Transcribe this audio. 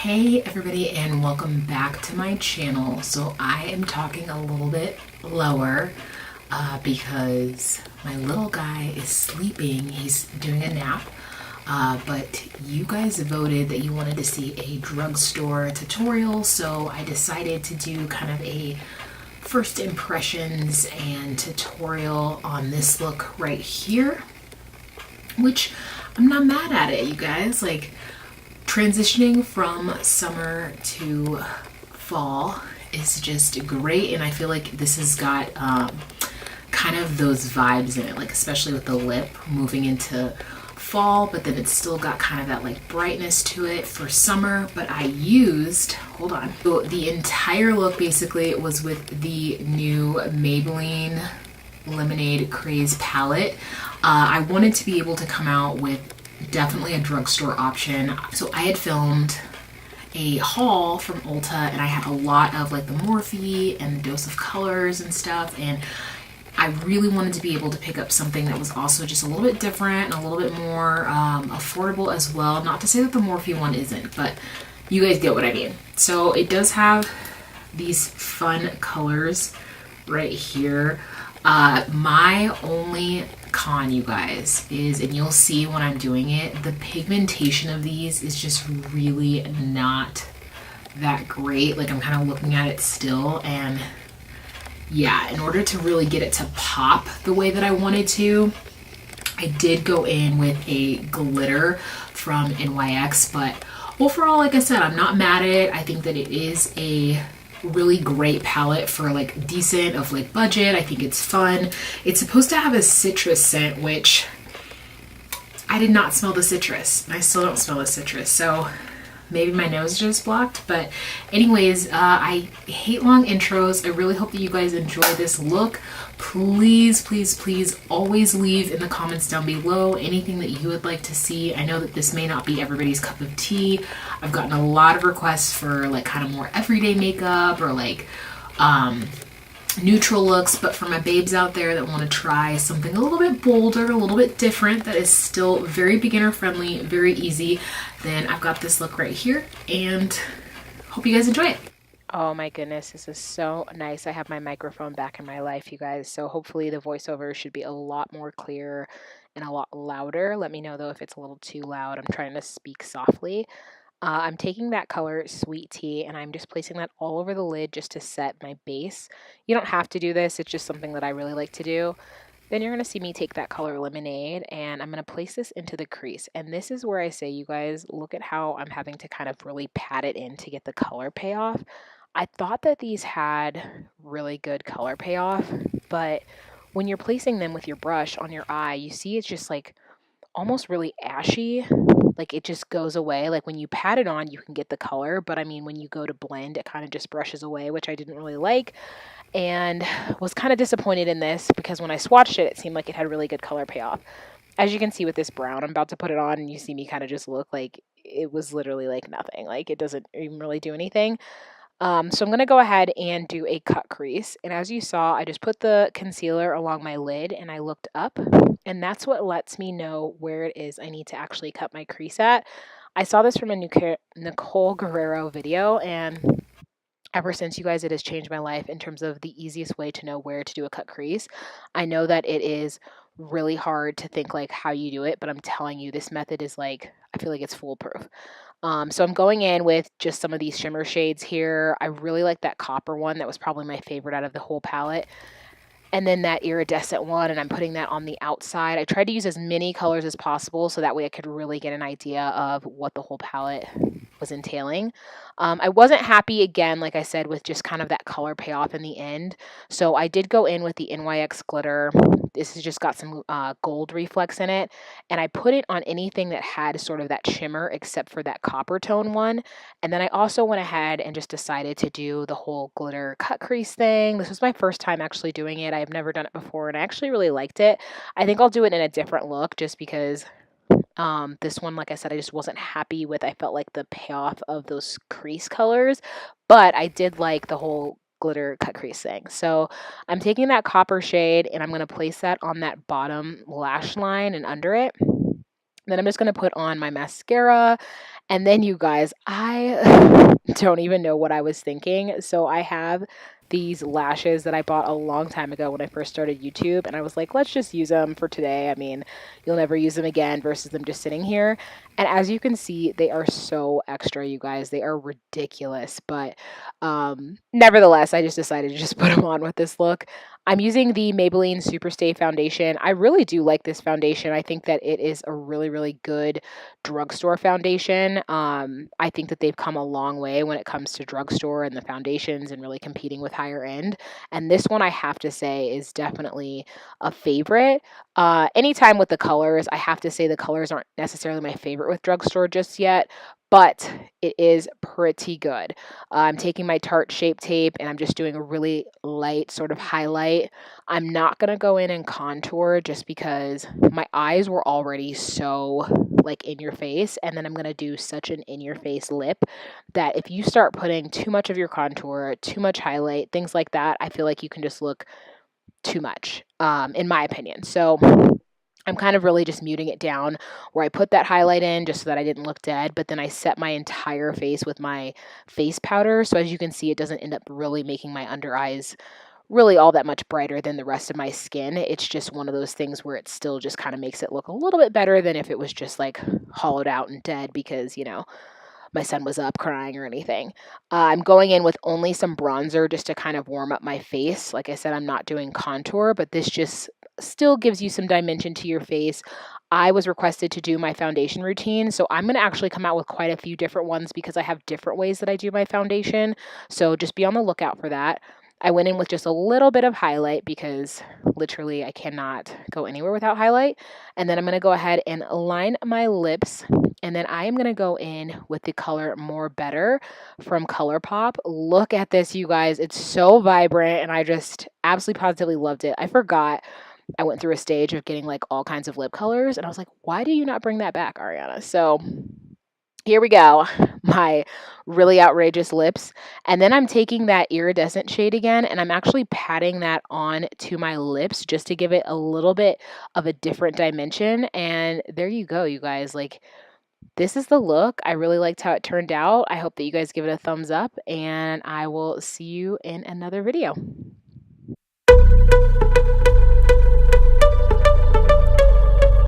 Hey everybody, and welcome back to my channel. So I am talking a little bit lower because my little guy is sleeping. He's doing a nap. But you guys voted that you wanted to see a drugstore tutorial, so I decided to do kind of a first impressions and tutorial on this look right here, which I'm not mad at it, you guys. Like, transitioning from summer to fall is just great, and I feel like this has got kind of those vibes in it, like especially with the lip moving into fall, but then it's still got kind of that like brightness to it for summer. But I used, hold on, so the entire look basically was with the new Maybelline Lemonade Craze palette. I wanted to be able to come out with definitely a drugstore option. So I had filmed a haul from Ulta, and I had a lot of like the Morphe and the Dose of Colors and stuff, and I really wanted to be able to pick up something that was also just a little bit different and a little bit more affordable as well. Not to say that the Morphe one isn't, but you guys get what I mean. So it does have these fun colors right here. My only con, you guys, is, and you'll see when I'm doing it, the pigmentation of these is just really not that great. Like, I'm kind of looking at it still, and yeah, in order to really get it to pop the way that I wanted to, I did go in with a glitter from NYX, but overall, like I said, I'm not mad at it. I think that it is a really great palette for like decent of like budget. I think it's fun. It's supposed to have a citrus scent, which I did not smell the citrus. I still don't smell the citrus, so maybe my nose is just blocked. But anyways, I hate long intros. I really hope that you guys enjoy this look. Please, please, please always leave in the comments down below anything that you would like to see. I know that this may not be everybody's cup of tea. I've gotten a lot of requests for like kind of more everyday makeup or like neutral looks, but for my babes out there that want to try something a little bit bolder, a little bit different, that is still very beginner friendly, very easy, then I've got this look right here, and hope you guys enjoy it. Oh my goodness, this is so nice. I have my microphone back in my life, you guys, so hopefully the voiceover should be a lot more clear and a lot louder. Let me know though if it's a little too loud. I'm trying to speak softly. I'm taking that color Sweet Tea, and I'm just placing that all over the lid just to set my base. You don't have to do this, it's just something that I really like to do. Then you're going to see me take that color Lemonade, and I'm going to place this into the crease. And this is where I say, you guys, look at how I'm having to kind of really pat it in to get the color payoff. I thought that these had really good color payoff, but when you're placing them with your brush on your eye, you see it's just like almost really ashy. Like it just goes away. Like when you pat it on, you can get the color, but I mean, when you go to blend, it kind of just brushes away, which I didn't really like, and was kind of disappointed in this because when I swatched it, it seemed like it had really good color payoff. As you can see with this brown, I'm about to put it on, and you see me kind of just look like it was literally like nothing. Like it doesn't even really do anything. So I'm going to go ahead and do a cut crease. And as you saw, I just put the concealer along my lid and I looked up, and that's what lets me know where it is I need to actually cut my crease at. I saw this from a Nicole Guerrero video, and ever since, you guys, it has changed my life in terms of the easiest way to know where to do a cut crease. I know that it is really hard to think like how you do it, but I'm telling you, this method is like, I feel like it's foolproof. So I'm going in with just some of these shimmer shades here. I really like that copper one. That was probably my favorite out of the whole palette. And then that iridescent one, and I'm putting that on the outside. I tried to use as many colors as possible so that way I could really get an idea of what the whole palette was entailing. I wasn't happy, again, like I said, with just kind of that color payoff in the end. So I did go in with the NYX glitter. This has just got some gold reflex in it. And I put it on anything that had sort of that shimmer except for that copper tone one. And then I also went ahead and just decided to do the whole glitter cut crease thing. This was my first time actually doing it. I have never done it before, and I actually really liked it. I think I'll do it in a different look just because this one, like I said, I just wasn't happy with. I felt like the payoff of those crease colors, but I did like the whole glitter cut crease thing. So I'm taking that copper shade and I'm going to place that on that bottom lash line and under it. Then I'm just going to put on my mascara. And then, you guys, I don't even know what I was thinking. So I have these lashes that I bought a long time ago when I first started YouTube. And I was like, let's just use them for today. I mean, you'll never use them again versus them just sitting here. And as you can see, they are so extra, you guys. They are ridiculous. But nevertheless, I just decided to just put them on with this look. I'm using the Maybelline Superstay foundation. I really do like this foundation. I think that it is a really, really good drugstore foundation. I think that they've come a long way when it comes to drugstore and the foundations and really competing with higher end. And this one, I have to say, is definitely a favorite. Anytime with the colors, I have to say the colors aren't necessarily my favorite with drugstore just yet, but it is pretty good. I'm taking my Tarte Shape Tape and I'm just doing a really light sort of highlight. I'm not going to go in and contour just because my eyes were already so like in your face, and then I'm going to do such an in your face lip that if you start putting too much of your contour, too much highlight, things like that, I feel like you can just look too much, in my opinion. So I'm kind of really just muting it down where I put that highlight in just so that I didn't look dead, but then I set my entire face with my face powder. So as you can see, it doesn't end up really making my under eyes really all that much brighter than the rest of my skin. It's just one of those things where it still just kind of makes it look a little bit better than if it was just like hollowed out and dead because, my son was up crying or anything. I'm going in with only some bronzer just to kind of warm up my face. Like I said, I'm not doing contour, but this just still gives you some dimension to your face. I was requested to do my foundation routine, so I'm going to actually come out with quite a few different ones because I have different ways that I do my foundation. So just be on the lookout for that. I went in with just a little bit of highlight because literally I cannot go anywhere without highlight. And then I'm going to go ahead and line my lips. And then I am going to go in with the color More Better from ColourPop. Look at this, you guys. It's so vibrant, and I just absolutely positively loved it. I forgot I went through a stage of getting like all kinds of lip colors, and I was like, why do you not bring that back, Ariana? So here we go, my really outrageous lips. And then I'm taking that iridescent shade again, and I'm actually patting that on to my lips just to give it a little bit of a different dimension. And there you go, you guys. Like, this is the look. I really liked how it turned out. I hope that you guys give it a thumbs up, and I will see you in another video.